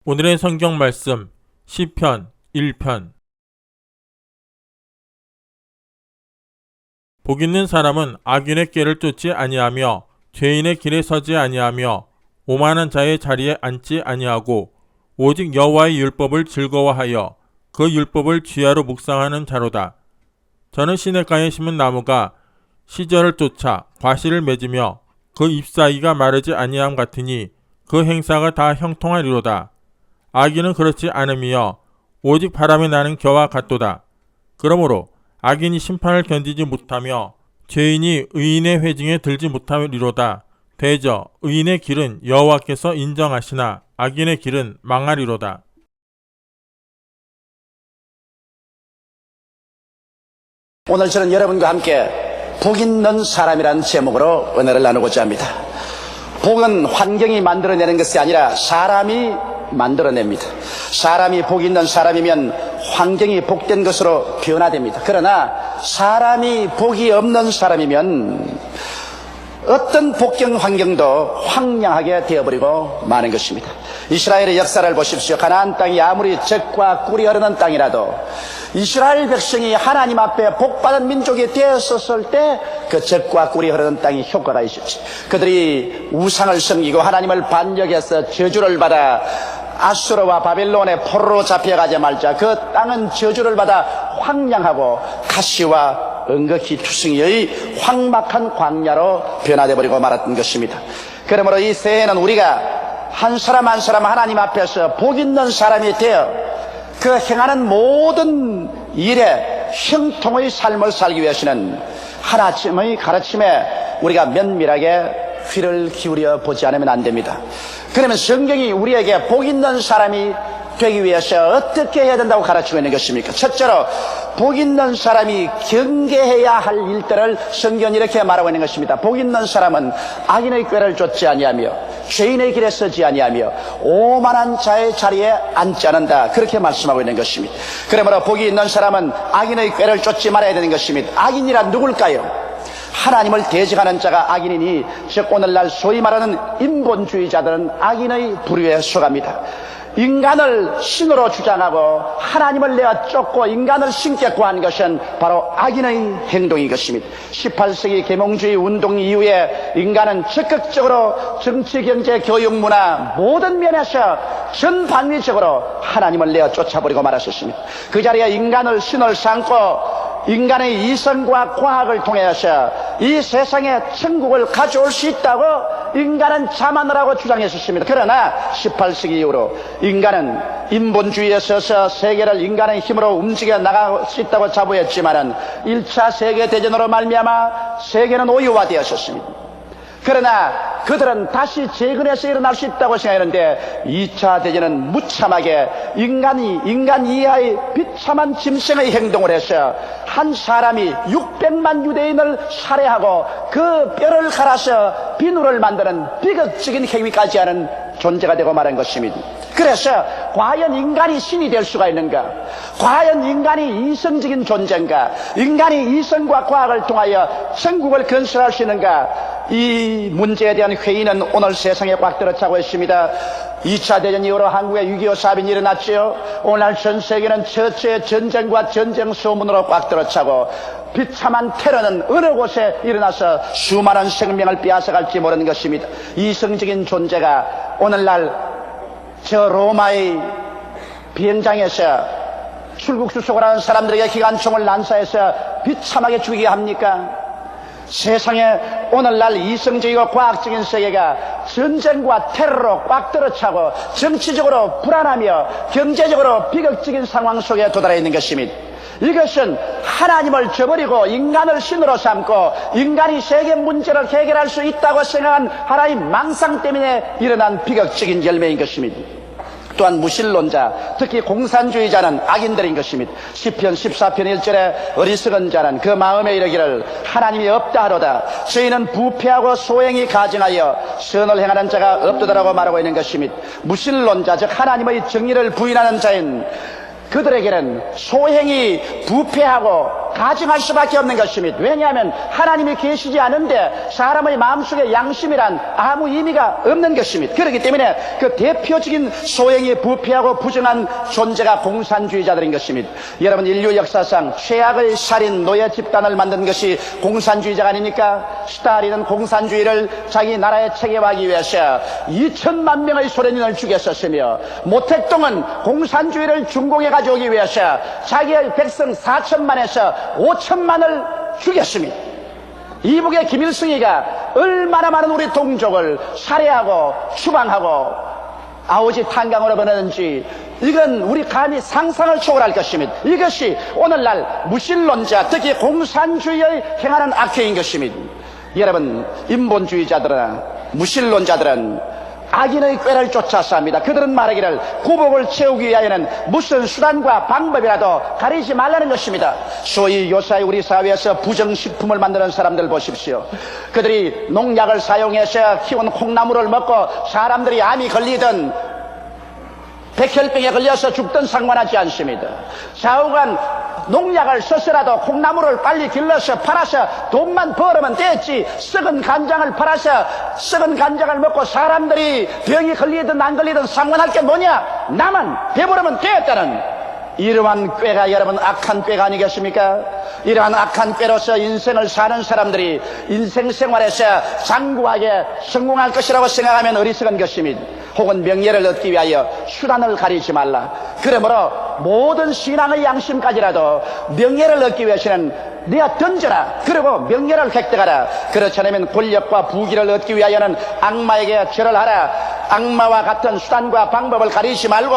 오늘의 성경 말씀 시편 1편. 복 있는 사람은 악인의 꾀를 쫓지 아니하며 죄인의 길에 서지 아니하며 오만한 자의 자리에 앉지 아니하고 오직 여호와의 율법을 즐거워하여 그 율법을 주야로 묵상하는 자로다. 저는 시냇가에 심은 나무가 시절을 쫓아 과실을 맺으며 그 잎사귀가 마르지 아니함 같으니 그 행사가 다 형통하리로다. 악인은 그렇지 않으며 오직 바람에 나는 겨와 같도다. 그러므로 악인이 심판을 견디지 못하며 죄인이 의인의 회중에 들지 못하리로다. 대저 의인의 길은 여호와께서 인정하시나 악인의 길은 망하리로다. 오늘 저는 여러분과 함께 복 있는 사람이라는 제목으로 은혜를 나누고자 합니다. 복은 환경이 만들어내는 것이 아니라 사람이 만들어냅니다. 사람이 복 있는 사람이면 환경이 복된 것으로 변화됩니다. 그러나 사람이 복이 없는 사람이면 어떤 복경 환경도 황량하게 되어버리고 마는 것입니다. 이스라엘의 역사를 보십시오. 가나안 땅이 아무리 젖과 꿀이 흐르는 땅이라도 이스라엘 백성이 하나님 앞에 복받은 민족이 되었을 때 그 젖과 꿀이 흐르는 땅이 효과가 있었지. 그들이 우상을 섬기고 하나님을 반역해서 저주를 받아 아수르와 바벨론의 포로로 잡혀가자마자 그 땅은 저주를 받아 황량하고 가시와 은극히 투성이의 황막한 광야로 변화되어 버리고 말았던 것입니다. 그러므로 이 새해에는 우리가 한 사람 한 사람 하나님 앞에서 복 있는 사람이 되어 그 행하는 모든 일에 형통의 삶을 살기 위해서는 하나님의 가르침에 우리가 면밀하게 귀를 기울여 보지 않으면 안 됩니다. 그러면 성경이 우리에게 복 있는 사람이 되기 위해서 어떻게 해야 된다고 가르치고 있는 것입니까? 첫째로 복 있는 사람이 경계해야 할 일들을 성경이 이렇게 말하고 있는 것입니다. 복 있는 사람은 악인의 꾀를 쫓지 아니하며 죄인의 길에 서지 아니하며 오만한 자의 자리에 앉지 않는다. 그렇게 말씀하고 있는 것입니다. 그러므로 복이 있는 사람은 악인의 꾀를 쫓지 말아야 되는 것입니다. 악인이란 누굴까요? 하나님을 대적하는 자가 악인이니 즉 오늘날 소위 말하는 인본주의자들은 악인의 부류에 속합니다. 인간을 신으로 주장하고 하나님을 내어 쫓고 인간을 신께 구한 것은 바로 악인의 행동인 것입니다. 18세기 계몽주의 운동 이후에 인간은 적극적으로 정치, 경제, 교육, 문화 모든 면에서 전방위적으로 하나님을 내어 쫓아버리고 말았었습니다. 그 자리에 인간을 신을 삼고 인간의 이성과 과학을 통해서 이 세상에 천국을 가져올 수 있다고 인간은 자만을 하고 주장했었습니다. 그러나 18세기 이후로 인간은 인본주의에 서서 세계를 인간의 힘으로 움직여 나갈 수 있다고 자부했지만은 1차 세계대전으로 말미암아 세계는 오유화되었었습니다. 그러나 그들은 다시 재건해서 일어날 수 있다고 생각했는데 2차 대전은 무참하게 인간 이하의 비참한 짐승의 행동을 해서 한 사람이 600만 유대인을 살해하고 그 뼈를 갈아서 비누를 만드는 비극적인 행위까지 하는 존재가 되고 말한 것입니다. 그래서 과연 인간이 신이 될 수가 있는가? 과연 인간이 이성적인 존재인가? 인간이 이성과 과학을 통하여 천국을 건설할 수 있는가? 이 문제에 대한 회의는 오늘 세상에 꽉 들어차고 있습니다. 2차 대전 이후로 한국에 6.25 사변이 일어났지요. 오늘날 전 세계는 처처의 전쟁과 전쟁 소문으로 꽉 들어차고 비참한 테러는 어느 곳에 일어나서 수많은 생명을 빼앗아갈지 모르는 것입니다. 이성적인 존재가 오늘날 저 로마의 비행장에서 출국 수속을 하는 사람들에게 기관총을 난사해서 비참하게 죽이게 합니까? 세상에 오늘날 이성적이고 과학적인 세계가 전쟁과 테러로 꽉 들어차고 정치적으로 불안하며 경제적으로 비극적인 상황 속에 도달해 있는 것입니다. 이것은 하나님을 저버리고 인간을 신으로 삼고 인간이 세계 문제를 해결할 수 있다고 생각한 하나의 망상 때문에 일어난 비극적인 열매인 것입니다. 또한 무신론자, 특히 공산주의자는 악인들인 것입니다. 시편 14편 1절에 어리석은 자는 그 마음에 이르기를 하나님이 없다 하로다. 저희는 부패하고 소행이 가증하여 선을 행하는 자가 없도다라고 말하고 있는 것입니다. 무신론자, 즉 하나님의 정의를 부인하는 자인 그들에게는 소행이 부패하고 가증할 수밖에 없는 것입니다. 왜냐하면 하나님이 계시지 않은데 사람의 마음속에 양심이란 아무 의미가 없는 것입니다. 그렇기 때문에 그 대표적인 소행이 부패하고 부정한 존재가 공산주의자들인 것입니다. 여러분, 인류 역사상 최악의 살인 노예 집단을 만든 것이 공산주의자가 아닙니까? 스탈린은 공산주의를 자기 나라에 체계화하기 위해서 2천만 명의 소련인을 죽였었으며, 모택동은 공산주의를 중공에 가져오기 위해서 자기의 백성 4천만에서 5천만을 죽였습니다. 이북의 김일성이가 얼마나 많은 우리 동족을 살해하고 추방하고 아오지 탄강으로 보내는지, 이건 우리 감히 상상을 초월할 것입니다. 이것이 오늘날 무신론자, 특히 공산주의의 행하는 악행인 것입니다. 여러분, 인본주의자들은, 무신론자들은 악인의 꾀를 쫓아서 합니다. 그들은 말하기를 구복을 채우기 위하여는 무슨 수단과 방법이라도 가리지 말라는 것입니다. 소위 요사이 우리 사회에서 부정식품을 만드는 사람들 보십시오. 그들이 농약을 사용해서 키운 콩나물을 먹고 사람들이 암이 걸리든 백혈병에 걸려서 죽든 상관하지 않습니다. 좌우간 농약을 써서라도 콩나물을 빨리 길러서 팔아서 돈만 벌으면 됐지, 썩은 간장을 팔아서 썩은 간장을 먹고 사람들이 병이 걸리든 안 걸리든 상관할 게 뭐냐, 나만 배부르면 됐다는 이러한 꾀가 여러분 악한 꾀가 아니겠습니까? 이러한 악한 꾀로서 인생을 사는 사람들이 인생 생활에서 장구하게 성공할 것이라고 생각하면 어리석은 것입니다. 혹은 명예를 얻기 위하여 수단을 가리지 말라. 그러므로 모든 신앙의 양심까지라도 명예를 얻기 위해서는 내가 던져라. 그리고 명예를 획득하라. 그렇지 않으면 권력과 부귀를 얻기 위하여는 악마에게 절을 하라. 악마와 같은 수단과 방법을 가리지 말고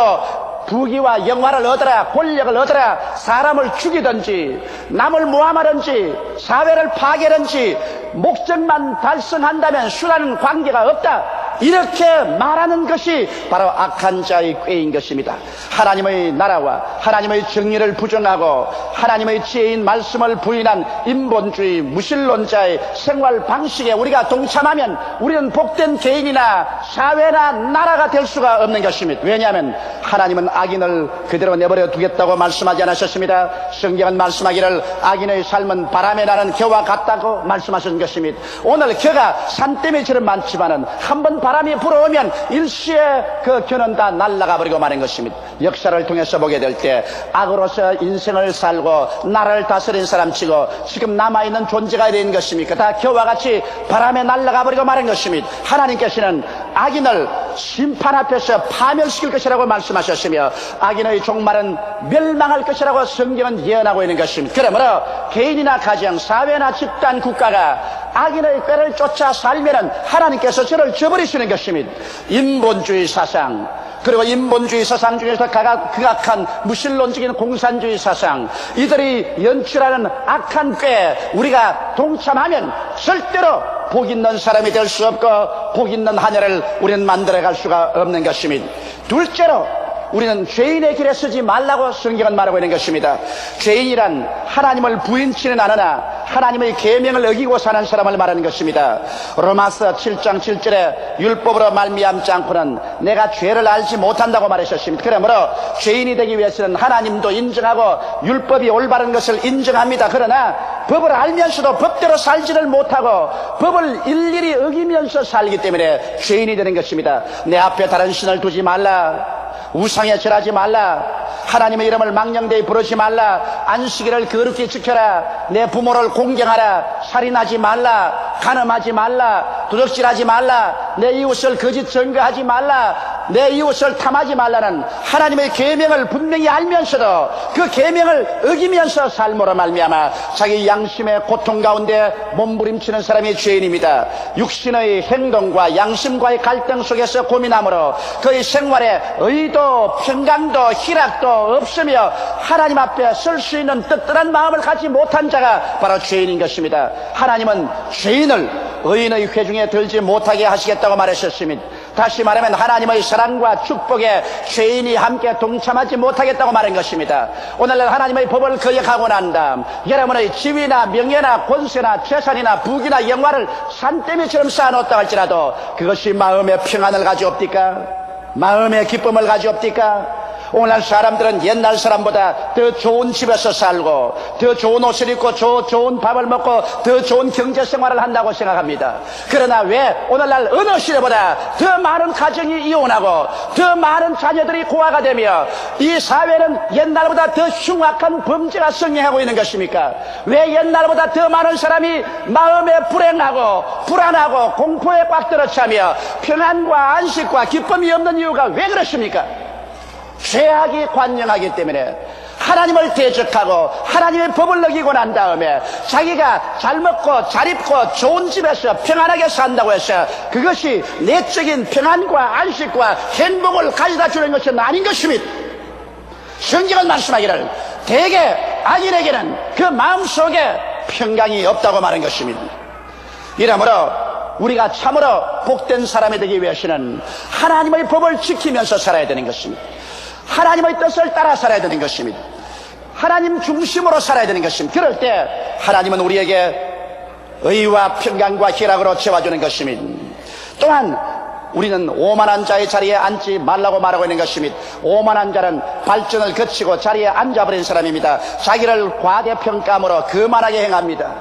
부귀와 영화를 얻어라, 권력을 얻어라, 사람을 죽이든지 남을 모함하든지 사회를 파괴하든지 목적만 달성한다면 수단은 관계가 없다, 이렇게 말하는 것이 바로 악한 자의 꾀인 것입니다. 하나님의 나라와 하나님의 정의를 부정하고 하나님의 지혜인 말씀을 부인한 인본주의 무신론자의 생활 방식에 우리가 동참하면 우리는 복된 개인이나 사회나 나라가 될 수가 없는 것입니다. 왜냐하면 하나님은 악인을 그대로 내버려 두겠다고 말씀하지 않으셨습니다. 성경은 말씀하기를 악인의 삶은 바람에 나는 겨와 같다고 말씀하신 것입니다. 오늘 겨가 산더미처럼 많지만은 한번 바람이 불어오면 일시에 그 겨는 다 날아가 버리고 마는 것입니다. 역사를 통해서 보게 될 때 악으로서 인생을 살고 나라를 다스린 사람치고 지금 남아있는 존재가 된 것입니까? 다 겨와 같이 바람에 날아가 버리고 마는 것입니다. 하나님께서는 악인을 심판 앞에서 파멸시킬 것이라고 말씀하셨으며 악인의 종말은 멸망할 것이라고 성경은 예언하고 있는 것입니다. 그러므로 개인이나 가정, 사회나 집단, 국가가 악인의 꾀를 쫓아 살면은 하나님께서 저를 저버리시는 것입니다. 인본주의 사상, 그리고 인본주의 사상 중에서 극악한 무신론적인 공산주의 사상, 이들이 연출하는 악한 꾀에 우리가 동참하면 절대로 복 있는 사람이 될 수 없고 복 있는 한 해를 우리는 만들어갈 수가 없는 것입니다. 둘째로 우리는 죄인의 길에 서지 말라고 성경은 말하고 있는 것입니다. 죄인이란 하나님을 부인치는 않으나 하나님의 계명을 어기고 사는 사람을 말하는 것입니다. 로마서 7장 7절에 율법으로 말미암지 않고는 내가 죄를 알지 못한다고 말하셨습니다. 그러므로 죄인이 되기 위해서는 하나님도 인정하고 율법이 올바른 것을 인정합니다. 그러나 법을 알면서도 법대로 살지를 못하고 법을 일일이 어기면서 살기 때문에 죄인이 되는 것입니다. 내 앞에 다른 신을 두지 말라, 우상에 절하지 말라, 하나님의 이름을 망령되이 부르지 말라, 안식일을 거룩히 지켜라, 내 부모를 공경하라, 살인하지 말라, 간음하지 말라, 도둑질하지 말라, 내 이웃을 거짓 증거하지 말라, 내 이웃을 탐하지 말라는 하나님의 계명을 분명히 알면서도 그 계명을 어기면서 삶으로 말미암아 자기 양심의 고통 가운데 몸부림치는 사람이 죄인입니다. 육신의 행동과 양심과의 갈등 속에서 고민함으로 그의 생활에 의도, 평강도, 희락도 없으며 하나님 앞에 설 수 있는 떳떳한 마음을 갖지 못한 자가 바로 죄인인 것입니다. 하나님은 죄인을 의인의 회중에 들지 못하게 하시겠다고 말하셨습니다. 다시 말하면 하나님의 사랑과 축복에 죄인이 함께 동참하지 못하겠다고 말한 것입니다. 오늘날 하나님의 법을 거역하고 난 다음 여러분의 지위나 명예나 권세나 재산이나 부귀나 영화를 산더미처럼 쌓아놓았다 할지라도 그것이 마음의 평안을 가져옵니까? 마음의 기쁨을 가져옵니까? 오늘날 사람들은 옛날 사람보다 더 좋은 집에서 살고 더 좋은 옷을 입고 좋은 밥을 먹고 더 좋은 경제 생활을 한다고 생각합니다. 그러나 왜 오늘날 어느 시대보다 더 많은 가정이 이혼하고 더 많은 자녀들이 고아가 되며 이 사회는 옛날보다 더 흉악한 범죄가 성행하고 있는 것입니까? 왜 옛날보다 더 많은 사람이 마음에 불행하고 불안하고 공포에 꽉 들어차며 평안과 안식과 기쁨이 없는 이유가 왜 그렇습니까? 죄악이 관영하기 때문에 하나님을 대적하고 하나님의 법을 어기고 난 다음에 자기가 잘 먹고 잘 입고 좋은 집에서 평안하게 산다고 해서 그것이 내적인 평안과 안식과 행복을 가져다 주는 것은 아닌 것입니다. 성경은 말씀하기를 대개 악인에게는 그 마음속에 평강이 없다고 말한 것입니다. 이러므로 우리가 참으로 복된 사람이 되기 위해서는 하나님의 법을 지키면서 살아야 되는 것입니다. 하나님의 뜻을 따라 살아야 되는 것입니다. 하나님 중심으로 살아야 되는 것입니다. 그럴 때 하나님은 우리에게 의와 평강과 희락으로 채워주는 것입니다. 또한 우리는 오만한 자의 자리에 앉지 말라고 말하고 있는 것입니다. 오만한 자는 발전을 거치고 자리에 앉아버린 사람입니다. 자기를 과대평가함으로 거만하게 행합니다.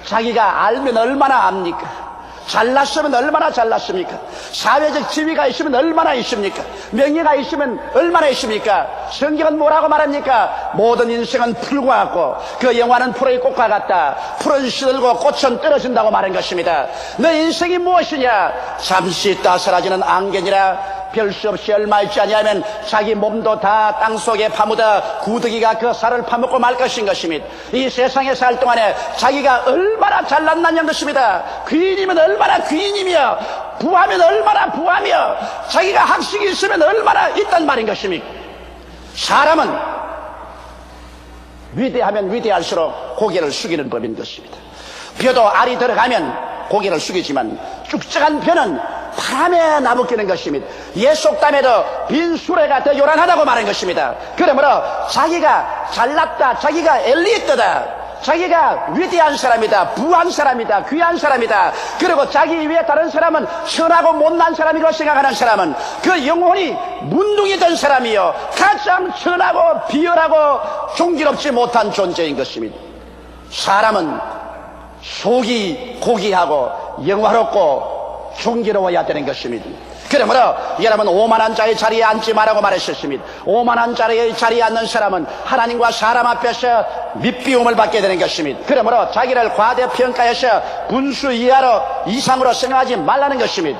자기가 알면 얼마나 압니까? 잘났으면 얼마나 잘났습니까? 사회적 지위가 있으면 얼마나 있습니까? 명예가 있으면 얼마나 있습니까? 성경은 뭐라고 말합니까? 모든 인생은 풀과 같고 그 영화는 풀의 꽃과 같다. 풀은 시들고 꽃은 떨어진다고 말한 것입니다. 너 인생이 무엇이냐? 잠시 있다 사라지는 안개니라. 별 수 없이 얼마 있지 아니하면 자기 몸도 다 땅속에 파묻어 구더기가 그 살을 파먹고 말 것인 것입니다. 이 세상에 살 동안에 자기가 얼마나 잘났느냐는 것입니다. 귀인이면 얼마나 귀인이며 부하면 얼마나 부하며 자기가 학식이 있으면 얼마나 있단 말인 것입니까? 사람은 위대하면 위대할수록 고개를 숙이는 법인 것입니다. 벼도 알이 들어가면 고개를 숙이지만 쭉쭉한 벼는 바람에 나부끼는 것입니다. 예속담에도 빈 수레가 더 요란하다고 말한 것입니다. 그러므로 자기가 잘났다, 자기가 엘리트다, 자기가 위대한 사람이다, 부한 사람이다, 귀한 사람이다, 그리고 자기 위에 다른 사람은 천하고 못난 사람이라고 생각하는 사람은 그 영혼이 문둥이 된 사람이요 가장 천하고 비열하고 존귀롭지 못한 존재인 것입니다. 사람은 속이 고귀하고 영화롭고 존귀로워야 되는 것입니다. 그러므로 여러분 오만한 자의 자리에 앉지 말라고 말했었습니다. 오만한 자리에 앉는 사람은 하나님과 사람 앞에서 밑비움을 받게 되는 것입니다. 그러므로 자기를 과대평가해서 분수 이상으로 생각하지 말라는 것입니다.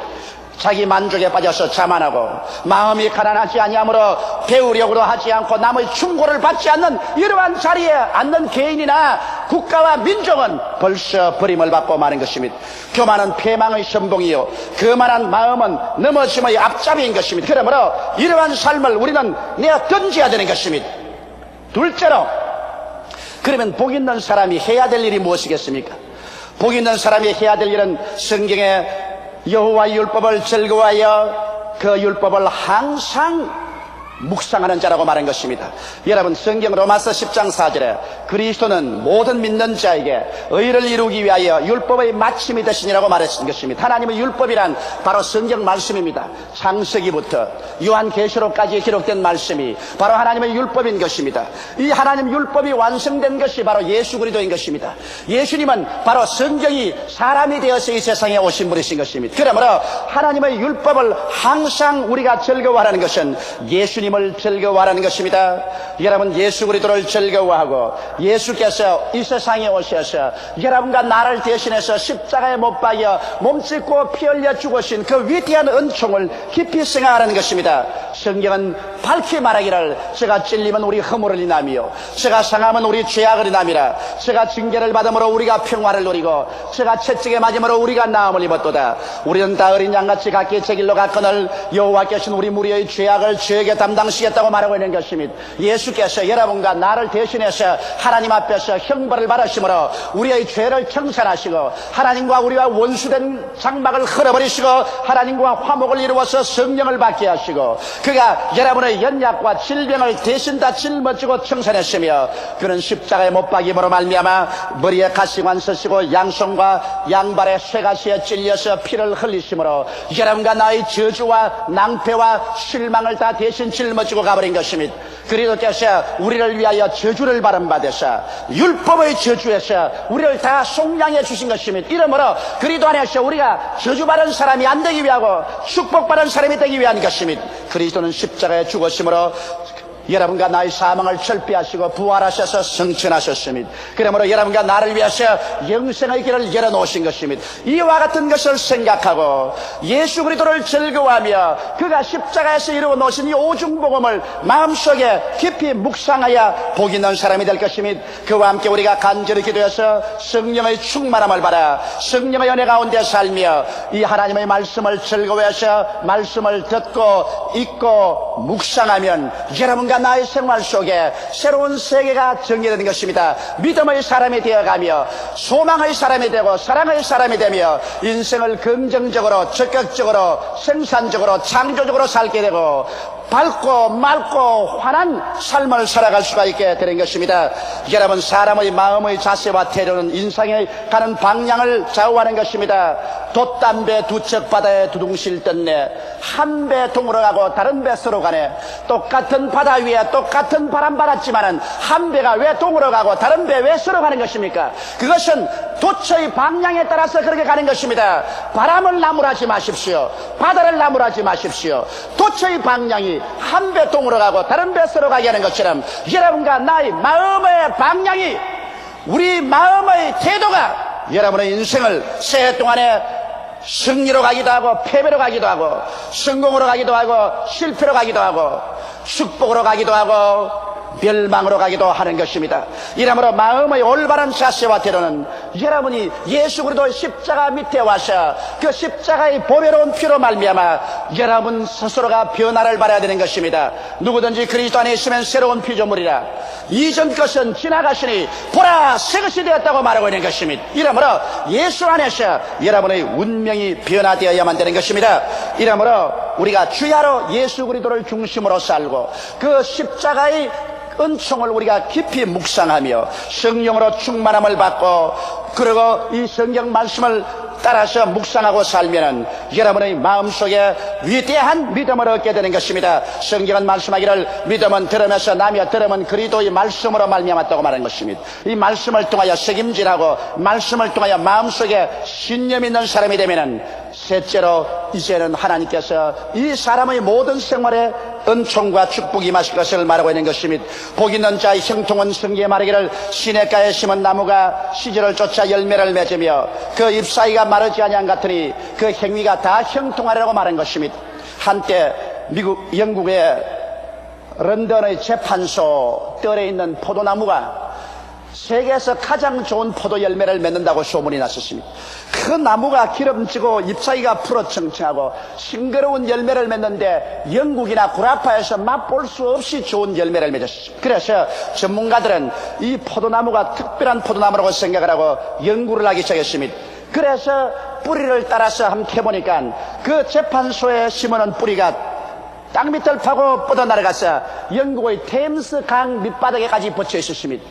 자기 만족에 빠져서 자만하고 마음이 가난하지 아니하므로 배우려고 하지 않고 남의 충고를 받지 않는 이러한 자리에 앉는 개인이나 국가와 민족은 벌써 버림을 받고 마는 것입니다. 교만은 패망의 선봉이요 거만한 마음은 넘어짐의 앞잡이인 것입니다. 그러므로 이러한 삶을 우리는 내어 던져야 되는 것입니다. 둘째로 그러면 복 있는 사람이 해야 될 일이 무엇이겠습니까? 복 있는 사람이 해야 될 일은 성경에 여호와의 율법을 즐거워하여 그 율법을 항상 묵상하는 자라고 말한 것입니다. 여러분 성경 로마서 10장 4절에 그리스도는 모든 믿는 자에게 의를 이루기 위하여 율법의 마침이 되시니라고 말했던 것입니다. 하나님의 율법이란 바로 성경 말씀입니다. 창세기부터 요한계시록까지 기록된 말씀이 바로 하나님의 율법인 것입니다. 이 하나님 율법이 완성된 것이 바로 예수 그리스도인 것입니다. 예수님은 바로 성경이 사람이 되어서 이 세상에 오신 분이신 것입니다. 그러므로 하나님의 율법을 항상 우리가 즐거워하는 것은 예수님을 즐거워하는 것입니다. 여러분 예수 그리스도를 즐거워하고 예수께서 이 세상에 오셔서 여러분과 나를 대신해서 십자가에 못 박여 몸짓고 피 흘려 죽으신 그 위대한 은총을 깊이 생각하는 것입니다. 성경은 밝히 말하기를 제가 찔리면 우리 허물을 인하며 제가 상하면 우리 죄악을 인함이라. 제가 징계를 받음으로 우리가 평화를 누리고 제가 채찍에 맞음으로 우리가 나음을 입었도다. 우리는 다 어린 양같이 각기 제 길로 갔거늘 여호와께서는 우리 무리의 죄악을 저에게 담당시겠다고 말하고 있는 것입니다. 예수께서 여러분과 나를 대신해서 하나님 앞에서 형벌을 받으심으로 우리의 죄를 청산하시고 하나님과 우리와 원수된 장막을 헐어버리시고 하나님과 화목을 이루어서 성령을 받게 하시고 그가 여러분의 연약과 질병을 대신 다 짊어지고 청산했으며 그는 십자가에 못 박임으로 말미암아 머리에 가시관 쓰시고 양손과 양발에 쇠가시에 찔려서 피를 흘리심으로 여러분과 나의 저주와 낭패와 실망을 다 대신 짊어지고 가버린 것입니다. 그리스도께서 우리를 위하여 저주를 받으사 율법의 저주에서 우리를 다 속량해 주신 것입니다. 이러므로 그리스도 안에서 우리가 저주받은 사람이 안 되기 위하고 축복받은 사람이 되기 위한 것입니다. 그리스도는 십자가에 죽으심으로 여러분과 나의 사망을 철폐하시고 부활하셔서 성천하셨습니다. 그러므로 여러분과 나를 위해서 영생의 길을 열어놓으신 것입니다. 이와 같은 것을 생각하고 예수 그리스도를 즐거워하며 그가 십자가에서 이루어 놓으신 이 오중복음을 마음속에 깊이 묵상하여 복 있는 사람이 될 것입니다. 그와 함께 우리가 간절히 기도해서 성령의 충만함을 받아 성령의 은혜 가운데 살며 이 하나님의 말씀을 즐거워해서 말씀을 듣고 읽고 묵상하면 여러분과 나의 생활 속에 새로운 세계가 정리되는 것입니다. 믿음의 사람이 되어가며 소망의 사람이 되고 사랑의 사람이 되며 인생을 긍정적으로 적극적으로 생산적으로 창조적으로 살게 되고 밝고 맑고 환한 삶을 살아갈 수가 있게 되는 것입니다. 여러분, 사람의 마음의 자세와 태도는 인생에 가는 방향을 좌우하는 것입니다. 돛담배 두 척 바다에 두둥실 떴네. 한 배 동으로 가고 다른 배 서로 가네. 똑같은 바다 위에 똑같은 바람 받았지만은 한 배가 왜 동으로 가고 다른 배 왜 서로 가는 것입니까? 그것은 도처의 방향에 따라서 그렇게 가는 것입니다. 바람을 나무라지 마십시오. 바다를 나무라지 마십시오. 도처의 방향이 한 배 동으로 가고 다른 배 서로 가게 하는 것처럼 여러분과 나의 마음의 방향이, 우리 마음의 태도가 여러분의 인생을 새해 동안에 승리로 가기도 하고 패배로 가기도 하고 성공으로 가기도 하고 실패로 가기도 하고 축복으로 가기도 하고 멸망으로 가기도 하는 것입니다. 이러므로 마음의 올바른 자세와 태도는 여러분이 예수 그리스도의 십자가 밑에 와서 그 십자가의 보배로운 피로 말미암아 여러분 스스로가 변화를 받아야 되는 것입니다. 누구든지 그리스도 안에 있으면 새로운 피조물이라. 이전 것은 지나가시니 보라 새 것이 되었다고 말하고 있는 것입니다. 이러므로 예수 안에서 여러분의 운명이 변화되어야만 되는 것입니다. 이러므로 우리가 주야로 예수 그리스도를 중심으로 살고 그 십자가의 은총을 우리가 깊이 묵상하며 성령으로 충만함을 받고 그리고 이 성경 말씀을 따라서 묵상하고 살면은 여러분의 마음속에 위대한 믿음을 얻게 되는 것입니다. 성경은 말씀하기를 믿음은 들음에서 나며 들음은 그리스도의 말씀으로 말미암았다고 말하는 것입니다. 이 말씀을 통하여 책임질하고 말씀을 통하여 마음속에 신념 있는 사람이 되면은 셋째로 이제는 하나님께서 이 사람의 모든 생활에 은총과 축복이 임하실 것을 말하고 있는 것입니다. 복 있는 자의 형통은 성경에 말하기를 시냇가에 심은 나무가 시절을 쫓아 열매를 맺으며 그 잎사이가 마르지 아니한 같으니 그 행위가 다 형통하리라고 말한 것입니다. 한때 영국의 런던의 재판소 뜰에 있는 포도나무가 세계에서 가장 좋은 포도 열매를 맺는다고 소문이 났었습니다. 그 나무가 기름지고 잎사귀가 푸르청청하고 싱그러운 열매를 맺는데 영국이나 구라파에서 맛볼 수 없이 좋은 열매를 맺었습니다. 그래서 전문가들은 이 포도나무가 특별한 포도나무라고 생각을 하고 연구를 하기 시작했습니다. 그래서 뿌리를 따라서 함께 보니까 그 재판소에 심어놓은 뿌리가 땅 밑을 파고 뻗어나가서 영국의 템스 강 밑바닥에까지 붙여 있었습니다.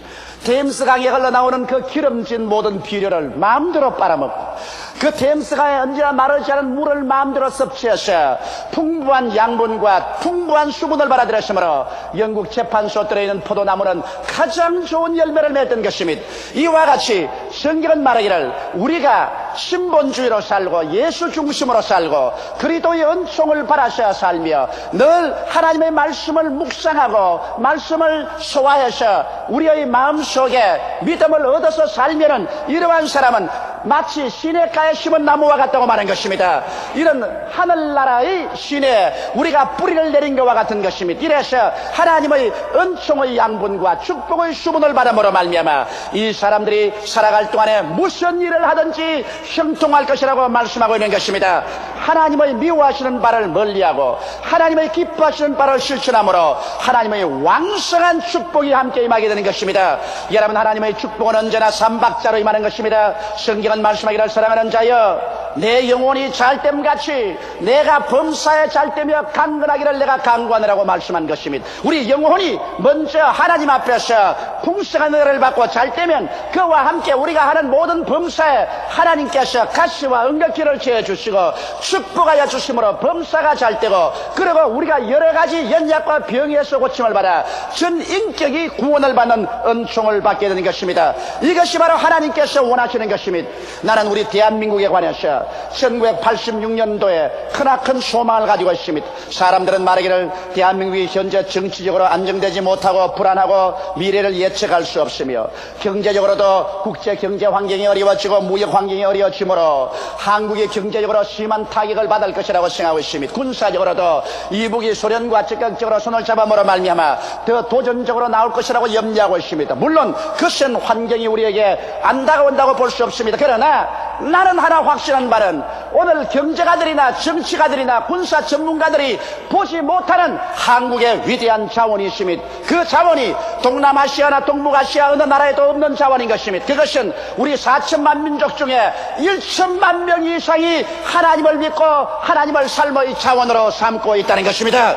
템스 강에 흘러나오는 그 기름진 모든 비료를 마음대로 빨아먹고 그 템스 강에 언제나 마르지 않은 물을 마음대로 섭취해서 풍부한 양분과 풍부한 수분을 받아들였으므로 영국 재판소들에 있는 포도나무는 가장 좋은 열매를 맺던 것입니다. 이와 같이 성경은 말하기를 우리가 신본주의로 살고 예수 중심으로 살고 그리스도의 은총을 받아서 살며 늘 하나님의 말씀을 묵상하고 말씀을 소화해서 우리의 마음속에 믿음을 얻어서 살면은 이러한 사람은 마치 시냇가에 심은 나무와 같다고 말한 것입니다. 이런 하늘나라의 시내에 우리가 뿌리를 내린 것과 같은 것입니다. 이래서 하나님의 은총의 양분과 축복의 수분을 받음으로 말미암아 이 사람들이 살아갈 동안에 무슨 일을 하든지 형통할 것이라고 말씀하고 있는 것입니다. 하나님의 미워하시는 바를 멀리하고 하나님의 기뻐하시는 바를 실천함으로 하나님의 왕성한 축복이 함께 임하게 되는 것입니다. 여러분, 하나님의 축복은 언제나 삼박자로 임하는 것입니다. 성경은 말씀하기를 사랑하는 자여 내 영혼이 잘됨같이 내가 범사에 잘되며 강건하기를 내가 강구하느라고 말씀한 것입니다. 우리 영혼이 먼저 하나님 앞에서 풍성한 은혜를 받고 잘되면 그와 함께 우리가 하는 모든 범사에 하나님께서 가시와 은격기를 채워주시고 축복하여 주심으로 범사가 잘되고, 그리고 우리가 여러 가지 연약과 병에서 고침을 받아 전 인격이 구원을 받는 은총을 받게 되는 것입니다. 이것이 바로 하나님께서 원하시는 것입니다. 나는 우리 대한민국에 관해서 1986년도에 크나큰 소망을 가지고 있습니다. 사람들은 말하기를 대한민국이 현재 정치적으로 안정되지 못하고 불안하고 미래를 예측할 수 없으며 경제적으로도 국제 경제 환경이 어려워지고 무역 환경이 어려워지므로 한국이 경제적으로 심한 타격을 받을 것이라고 생각하고 있습니다. 군사적으로도 이북이 소련과 적극적으로 손을 잡아므로 말미암아 더 도전적으로 나올 것이라고 염려하고 있습니다. 물론 그센 환경이 우리에게 안 다가온다고 볼 수 없습니다. 그러나 나는 하나 확신한 바는 오늘 경제가들이나 정치가들이나 군사 전문가들이 보지 못하는 한국의 위대한 자원이 있습니다. 그 자원이 동남아시아나 동북아시아 어느 나라에도 없는 자원인 것입니다. 그것은 우리 4천만 민족 중에 1천만 명 이상이 하나님을 믿고 하나님을 삶의 자원으로 삼고 있다는 것입니다.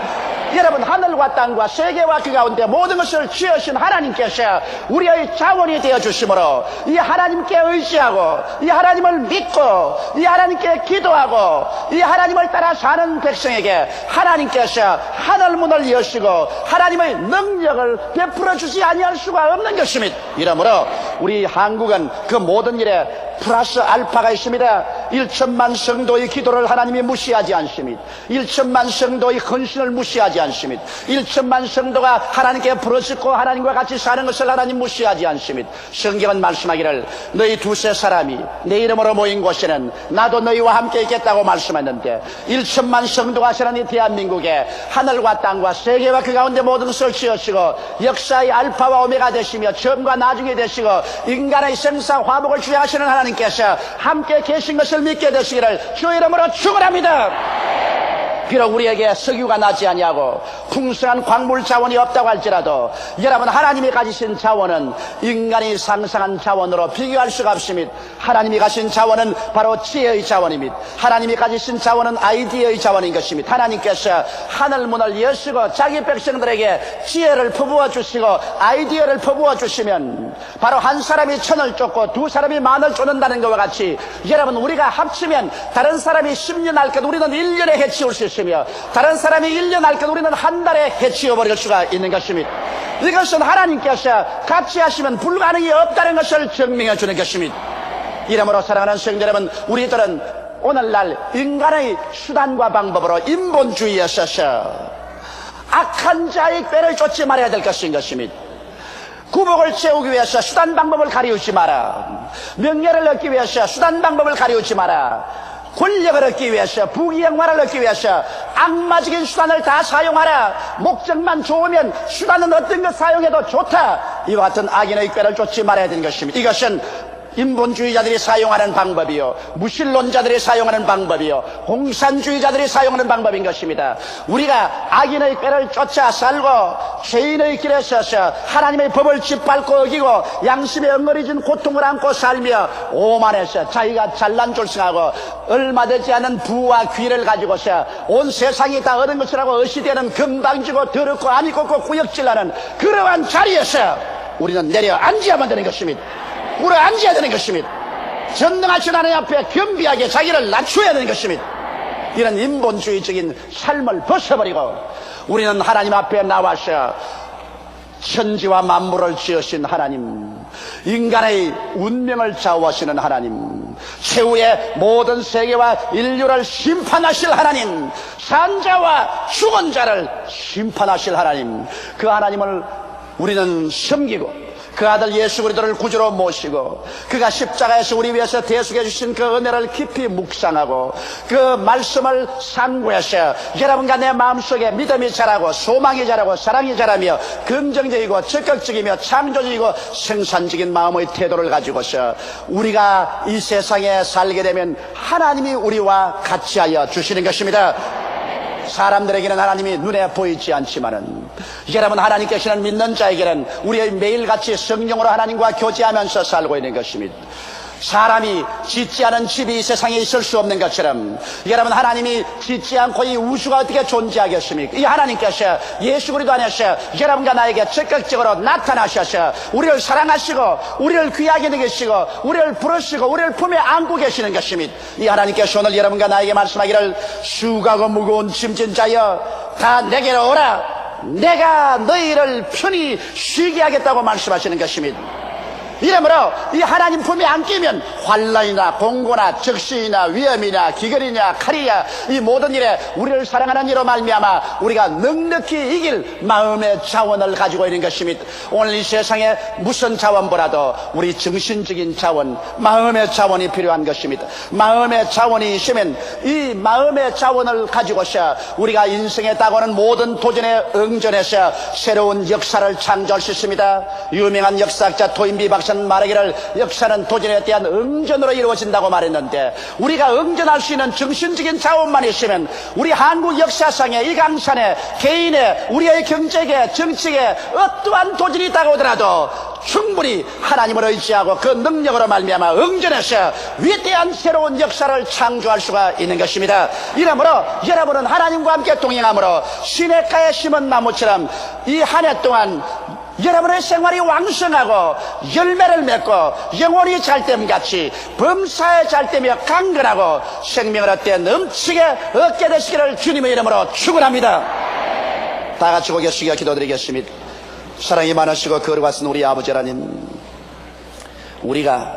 여러분, 하늘과 땅과 세계와 그 가운데 모든 것을 지으신 하나님께서 우리의 자원이 되어주심으로 이 하나님께 의지하고 이 하나님을 믿고 이 하나님께 기도하고 이 하나님을 따라 사는 백성에게 하나님께서 하늘문을 여시고 하나님의 능력을 베풀어 주지 아니할 수가 없는 것입니다. 이러므로 우리 한국은 그 모든 일에 플러스 알파가 있습니다. 1천만 성도의 기도를 하나님이 무시하지 않습니다. 1천만 성도의 헌신을 무시하지 않습니다. 1천만 성도가 하나님께 부르짖고 하나님과 같이 사는 것을 하나님 무시하지 않습니다. 성경은 말씀하기를 너희 두세 사람이 내 이름으로 모인 곳에는 나도 너희와 함께 있겠다고 말씀했는데, 1천만 성도가 사는 이 대한민국에 하늘과 땅과 세계와 그 가운데 모든 것을 지으시고 역사의 알파와 오메가 되시며 처음과 나중에 되시고 인간의 생사 화복을 주장하시는 하나님께서 함께 계신 것을 믿게 되시기를 주 이름으로 축원합니다. 비록 우리에게 석유가 나지 아니하고 풍성한 광물 자원이 없다고 할지라도 여러분, 하나님이 가지신 자원은 인간이 상상한 자원으로 비교할 수가 없습니다. 하나님이 가진 자원은 바로 지혜의 자원입니다. 하나님이 가지신 자원은 아이디어의 자원인 것입니다. 하나님께서 하늘문을 여시고 자기 백성들에게 지혜를 퍼부어 주시고 아이디어를 퍼부어 주시면 바로 한 사람이 천을 쫓고 두 사람이 만을 쫓는다는 것과 같이 여러분, 우리가 합치면 다른 사람이 10년 할 것 우리는 1년에 해치울 수 있습니다. 다른 사람이 1년 할 것 우리는 한 달에 해치워버릴 수가 있는 것입니다. 이것은 하나님께서 같이 하시면 불가능이 없다는 것을 증명해 주는 것입니다. 이러므로 사랑하는 성도 여러분, 우리들은 오늘날 인간의 수단과 방법으로 인본주의에 있어서 악한 자의 꾀를 쫓지 말아야 될 것인 것입니다. 구복을 채우기 위해서 수단 방법을 가리우지 마라. 명예를 얻기 위해서 수단 방법을 가리우지 마라. 권력을 얻기 위해서, 부귀영화를 얻기 위해서 악마적인 수단을 다 사용하라. 목적만 좋으면 수단은 어떤 것 사용해도 좋다. 이와 같은 악인의 꾀를 쫓지 말아야 되는 것입니다. 이것은 인본주의자들이 사용하는 방법이요, 무신론자들이 사용하는 방법이요, 공산주의자들이 사용하는 방법인 것입니다. 우리가 악인의 꾀를 쫓아 살고 죄인의 길에 서서 하나님의 법을 짓밟고 어기고 양심에 엉거리진 고통을 안고 살며 오만해서 자기가 잘난 졸성하고 얼마 되지 않은 부와 귀를 가지고서 온 세상이 다 얻은 것이라고 어시되는 금방지고 더럽고 아니 꼽고 구역질하는 그러한 자리에서 우리는 내려앉아야만 되는 것입니다. 우리 앉아야 되는 것입니다. 전능하신 하나님 앞에 겸비하게 자기를 낮춰야 되는 것입니다. 이런 인본주의적인 삶을 벗어버리고 우리는 하나님 앞에 나와서 천지와 만물을 지으신 하나님, 인간의 운명을 좌우하시는 하나님, 최후의 모든 세계와 인류를 심판하실 하나님, 산자와 죽은 자를 심판하실 하나님, 그 하나님을 우리는 섬기고 그 아들 예수 그리스도를 구주로 모시고 그가 십자가에서 우리 위해서 대속해 주신 그 은혜를 깊이 묵상하고 그 말씀을 상고해서 여러분과 내 마음속에 믿음이 자라고 소망이 자라고 사랑이 자라며 긍정적이고 적극적이며 창조적이고 생산적인 마음의 태도를 가지고서 우리가 이 세상에 살게 되면 하나님이 우리와 같이 하여 주시는 것입니다. 사람들에게는 하나님이 눈에 보이지 않지만은 여러분, 하나님께서는 믿는 자에게는 우리의 매일같이 성령으로 하나님과 교제하면서 살고 있는 것입니다. 사람이 짓지 않은 집이 이 세상에 있을 수 없는 것처럼 여러분, 하나님이 짓지 않고 이 우주가 어떻게 존재하겠습니까? 이 하나님께서 예수 그리스도 안에서 여러분과 나에게 적극적으로 나타나셔서 우리를 사랑하시고 우리를 귀하게 여기시고 우리를 부르시고 우리를 품에 안고 계시는 것입니다. 이 하나님께서 오늘 여러분과 나에게 말씀하기를, 수고하고 무거운 짐진 자여 다 내게로 오라, 내가 너희를 편히 쉬게 하겠다고 말씀하시는 것입니다. 이러므로 이 하나님 품에 안기면 환난이나 공고나 적신이나 위험이나 기근이나 칼이야, 이 모든 일에 우리를 사랑하는 이로 말미암아 우리가 넉넉히 이길 마음의 자원을 가지고 있는 것입니다. 오늘 이 세상에 무슨 자원보다도 우리 정신적인 자원, 마음의 자원이 필요한 것입니다. 마음의 자원이 있으면 이 마음의 자원을 가지고서 우리가 인생에 다가오는 모든 도전에 응전해서 새로운 역사를 창조할 수 있습니다. 유명한 역사학자 토인비 박사는 말하기를, 역사는 도전에 대한 응전으로 이루어진다고 말했는데, 우리가 응전할 수 있는 정신적인 자원만 있으면 우리 한국 역사상에, 이 강산에, 개인의, 우리의 경제계, 정치계 어떠한 도전이 다가오더라도 충분히 하나님을 의지하고 그 능력으로 말미암아 응전해서 위대한 새로운 역사를 창조할 수가 있는 것입니다. 이러므로 여러분은 하나님과 함께 동행함으로 시냇가에 심은 나무처럼 이 한 해 동안 여러분의 생활이 왕성하고 열매를 맺고 영혼이 잘됨같이 범사에 잘되며 강건하고 생명을 얻되 넘치게 얻게 되시기를 주님의 이름으로 축원합니다. 다 같이 고개 숙여 기도드리겠습니다. 사랑이 많으시고 거룩하신 우리 아버지 하나님, 우리가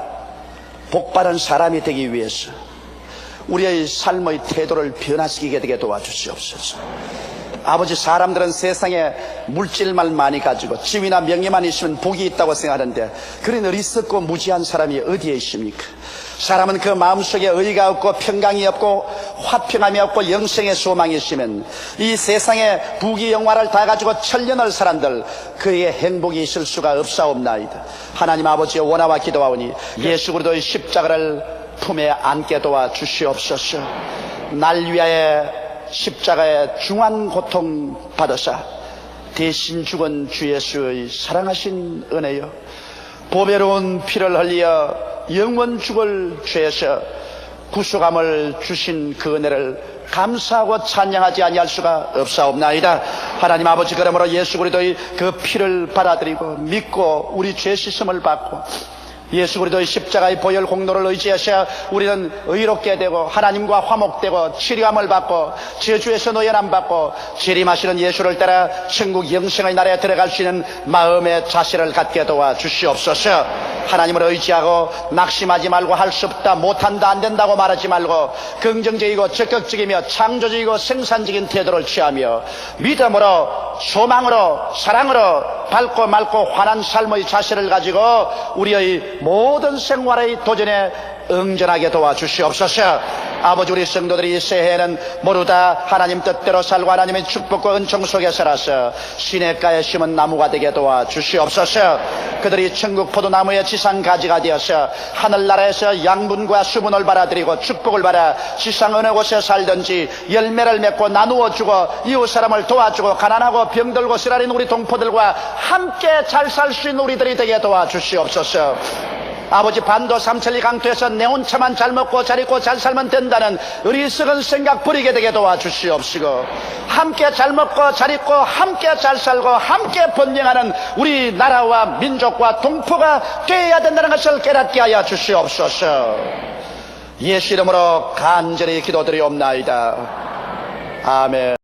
복바른 사람이 되기 위해서 우리의 삶의 태도를 변화시키게 되게 도와주시옵소서. 아버지, 사람들은 세상에 물질만 많이 가지고 지위나 명예만 있으면 복이 있다고 생각하는데, 그런 어리석고 무지한 사람이 어디에 있습니까? 사람은 그 마음속에 의가 없고 평강이 없고 화평함이 없고 영생의 소망이 있으면 이 세상에 부귀영화를 다 가지고 천년을 사람들, 그의 행복이 있을 수가 없사옵나이다. 하나님 아버지의 원하와 기도하오니 예수 그리스도의 십자가를 품에 안게 도와 주시옵소서. 날 위하여 십자가의 중한 고통 받으사 대신 죽은 주 예수의 사랑하신 은혜요, 보배로운 피를 흘려 영원 죽을 죄에서 구속함을 주신 그 은혜를 감사하고 찬양하지 아니할 수가 없사옵나이다. 하나님 아버지, 그러므로 예수 그리스도의 그 피를 받아들이고 믿고 우리 죄 씻음을 받고 예수 그리스도의 십자가의 보혈 공로를 의지하셔 우리는 의롭게 되고 하나님과 화목되고 치료함을 받고 저주에서 노연함 받고 재림하시는 예수를 따라 천국 영생의 나라에 들어갈 수 있는 마음의 자세를 갖게 도와 주시옵소서. 하나님을 의지하고 낙심하지 말고 할 수 없다, 못한다, 안 된다고 말하지 말고 긍정적이고 적극적이며 창조적이고 생산적인 태도를 취하며 믿음으로, 소망으로, 사랑으로 밝고 맑고 환한 삶의 자세를 가지고 우리의 모든 생활의 도전에 응전하게 도와주시옵소서. 아버지, 우리 성도들이 이 새해에는 모두 다 하나님 뜻대로 살고 하나님의 축복과 은총 속에 살아서 시냇가에 심은 나무가 되게 도와주시옵소서. 그들이 천국 포도나무의 지상 가지가 되어서 하늘나라에서 양분과 수분을 받아들이고 축복을 받아 지상 어느 곳에 살든지 열매를 맺고 나누어 주고 이웃 사람을 도와주고 가난하고 병들고 쓰라린 우리 동포들과 함께 잘 살 수 있는 우리들이 되게 도와주시옵소서. 아버지, 반도 삼천리 강토에서 내 혼자만 잘 먹고 잘 입고 잘 살면 된다는 어리석은 생각 버리게 되게 도와주시옵시고, 함께 잘 먹고 잘 입고 함께 잘 살고 함께 번영하는 우리 나라와 민족과 동포가 되어야 된다는 것을 깨닫게 하여 주시옵소서. 예수 이름으로 간절히 기도드리옵나이다. 아멘.